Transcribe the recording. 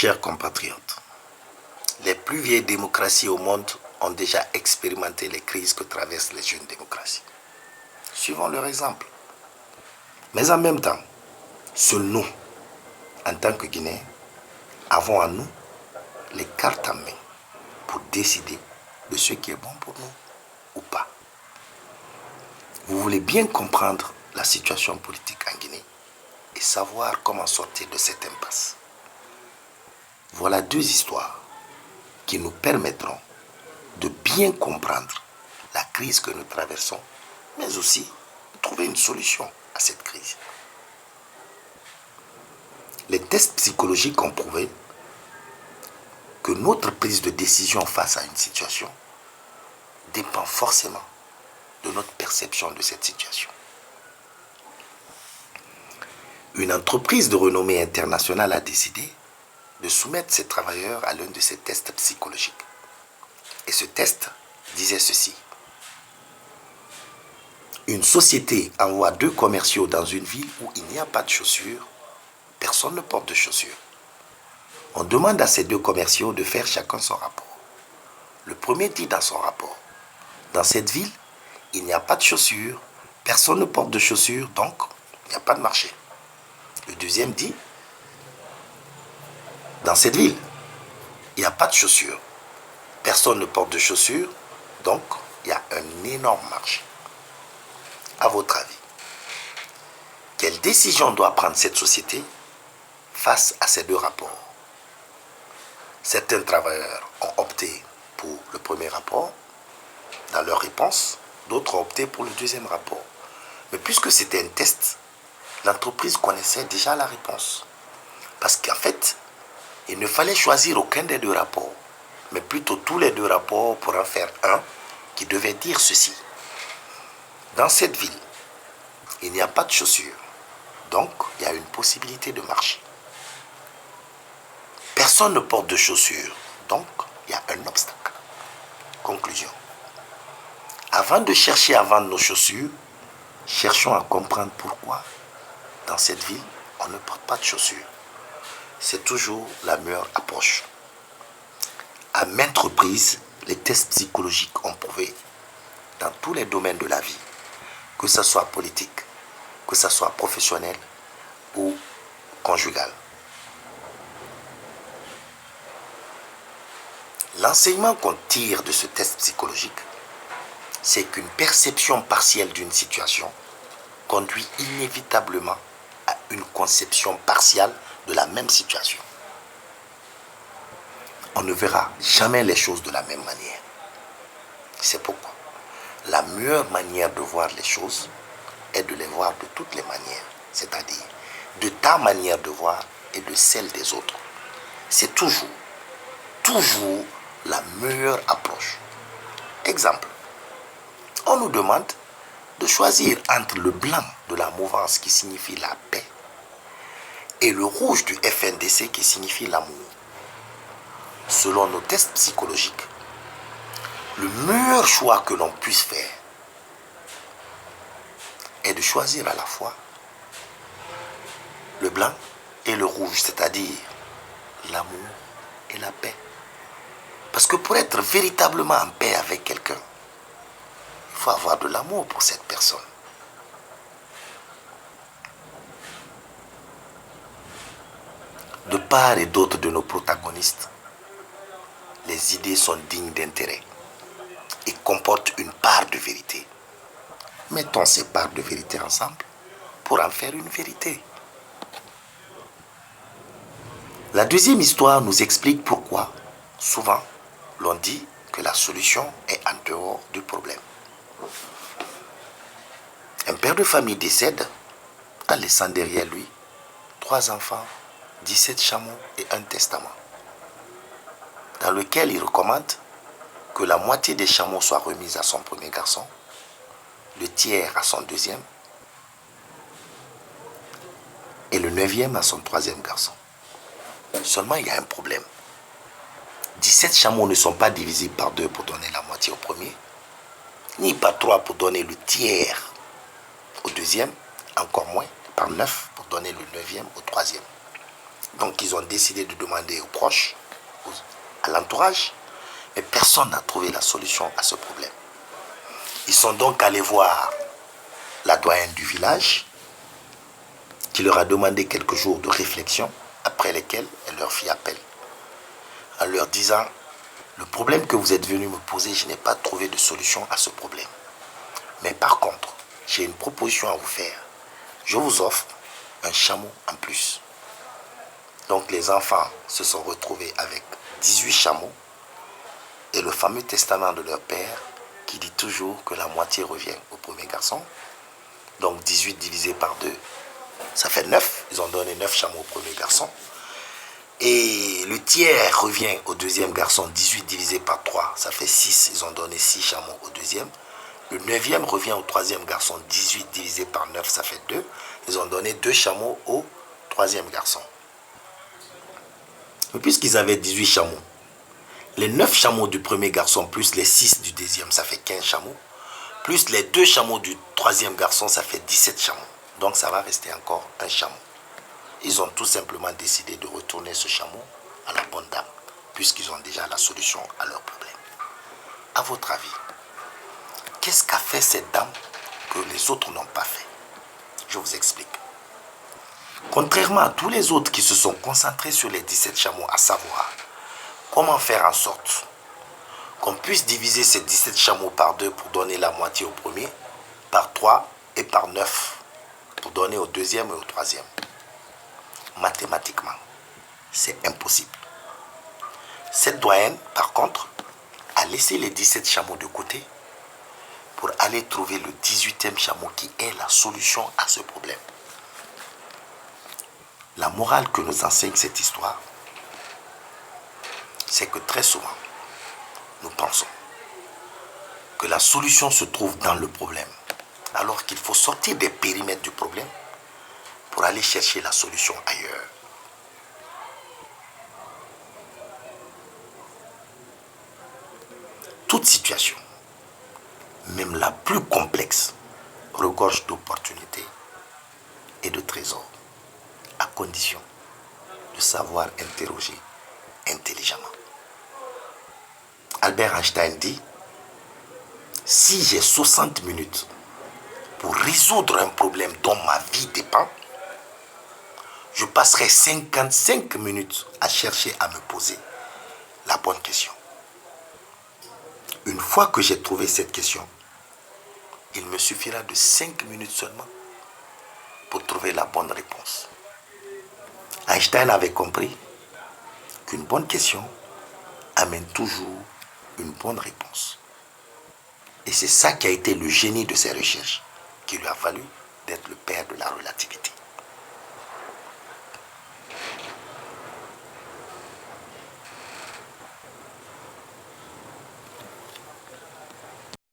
Chers compatriotes, les plus vieilles démocraties au monde ont déjà expérimenté les crises que traversent les jeunes démocraties. Suivons leur exemple. Mais en même temps, seuls nous, en tant que Guinéens, avons en nous les cartes en main pour décider de ce qui est bon pour nous ou pas. Vous voulez bien comprendre la situation politique en Guinée et savoir comment sortir de cette impasse. Voilà deux histoires qui nous permettront de bien comprendre la crise que nous traversons, mais aussi de trouver une solution à cette crise. Les tests psychologiques ont prouvé que notre prise de décision face à une situation dépend forcément de notre perception de cette situation. Une entreprise de renommée internationale a décidé de soumettre ses travailleurs à l'un de ces tests psychologiques. Et ce test disait ceci. Une société envoie deux commerciaux dans une ville où il n'y a pas de chaussures. Personne ne porte de chaussures. On demande à ces deux commerciaux de faire chacun son rapport. Le premier dit dans son rapport, dans cette ville, il n'y a pas de chaussures, personne ne porte de chaussures, donc il n'y a pas de marché. Le deuxième dit, dans cette ville, il n'y a pas de chaussures, personne ne porte de chaussures, donc il y a un énorme marché. À votre avis, quelle décision doit prendre cette société face à ces deux rapports? Certains travailleurs ont opté pour le premier rapport. Dans leur réponse, d'autres ont opté pour le deuxième rapport. Mais puisque c'était un test, l'entreprise connaissait déjà la réponse. Parce qu'en fait, il ne fallait choisir aucun des deux rapports, mais plutôt tous les deux rapports pour en faire un qui devait dire ceci. Dans cette ville, il n'y a pas de chaussures, donc il y a une possibilité de marcher. Personne ne porte de chaussures, donc il y a un obstacle. Conclusion. Avant de chercher à vendre nos chaussures, cherchons à comprendre pourquoi dans cette ville, on ne porte pas de chaussures. C'est toujours la meilleure approche. À maintes reprises, les tests psychologiques ont prouvé dans tous les domaines de la vie, que ce soit politique, que ce soit professionnel ou conjugal. L'enseignement qu'on tire de ce test psychologique, c'est qu'une perception partielle d'une situation conduit inévitablement à une conception partielle de la même situation. On ne verra jamais les choses de la même manière. C'est pourquoi la meilleure manière de voir les choses est de les voir de toutes les manières, c'est-à-dire de ta manière de voir et de celle des autres. C'est toujours la meilleure approche. Exemple, on nous demande de choisir entre le blanc de la mouvance qui signifie la paix et le rouge du FNDC qui signifie l'amour. Selon nos tests psychologiques, le meilleur choix que l'on puisse faire est de choisir à la fois le blanc et le rouge, c'est-à-dire l'amour et la paix. Parce que pour être véritablement en paix avec quelqu'un, il faut avoir de l'amour pour cette personne. De part et d'autre de nos protagonistes, les idées sont dignes d'intérêt et comportent une part de vérité. Mettons ces parts de vérité ensemble pour en faire une vérité. La deuxième histoire nous explique pourquoi, souvent, l'on dit que la solution est en dehors du problème. Un père de famille décède en laissant derrière lui 3 enfants, 17 chameaux et un testament, dans lequel il recommande que la moitié des chameaux soit remise à son premier garçon, le tiers à son deuxième et le 9e à son 3e garçon. Seulement, il y a un problème. 17 chameaux ne sont pas divisibles par 2 pour donner la moitié au premier, ni par 3 pour donner le tiers au deuxième, encore moins par 9 pour donner le 9e au 3e. Donc ils ont décidé de demander aux proches, à l'entourage, mais personne n'a trouvé la solution à ce problème. Ils sont donc allés voir la doyenne du village, qui leur a demandé quelques jours de réflexion, après lesquels elle leur fit appel, en leur disant: le problème que vous êtes venu me poser, je n'ai pas trouvé de solution à ce problème. Mais par contre, j'ai une proposition à vous faire. Je vous offre un chameau en plus. Donc les enfants se sont retrouvés avec 18 chameaux et le fameux testament de leur père qui dit toujours que la moitié revient au premier garçon. Donc 18 divisé par 2, ça fait 9. Ils ont donné 9 chameaux au premier garçon. Et le tiers revient au deuxième garçon. 18 divisé par 3, ça fait 6. Ils ont donné 6 chameaux au deuxième. Le 9e revient au troisième garçon. 18 divisé par 9, ça fait 2. Ils ont donné 2 chameaux au troisième garçon. Mais puisqu'ils avaient 18 chameaux, les 9 chameaux du premier garçon plus les 6 du deuxième, ça fait 15 chameaux. Plus les 2 chameaux du troisième garçon, ça fait 17 chameaux. Donc ça va rester encore un chameau. Ils ont tout simplement décidé de retourner ce chameau à la bonne dame, puisqu'ils ont déjà la solution à leur problème. À votre avis, qu'est-ce qu'a fait cette dame que les autres n'ont pas fait? Je vous explique. Contrairement à tous les autres qui se sont concentrés sur les 17 chameaux, à savoir comment faire en sorte qu'on puisse diviser ces 17 chameaux par 2 pour donner la moitié au premier, par 3 et par 9 pour donner au deuxième et au troisième. Mathématiquement, c'est impossible. Cette doyenne, par contre, a laissé les 17 chameaux de côté pour aller trouver le 18e chameau qui est la solution à ce problème. La morale que nous enseigne cette histoire, c'est que très souvent, nous pensons que la solution se trouve dans le problème, alors qu'il faut sortir des périmètres du problème pour aller chercher la solution ailleurs. Toute situation, même la plus complexe, regorge d'opportunités et de trésors, à condition de savoir interroger intelligemment. Albert Einstein dit: si j'ai 60 minutes pour résoudre un problème dont ma vie dépend, je passerai 55 minutes à chercher à me poser la bonne question. Une fois que j'ai trouvé cette question, il me suffira de 5 minutes seulement pour trouver la bonne réponse. Einstein avait compris qu'une bonne question amène toujours une bonne réponse. Et c'est ça qui a été le génie de ses recherches, qui lui a valu d'être le père de la relativité.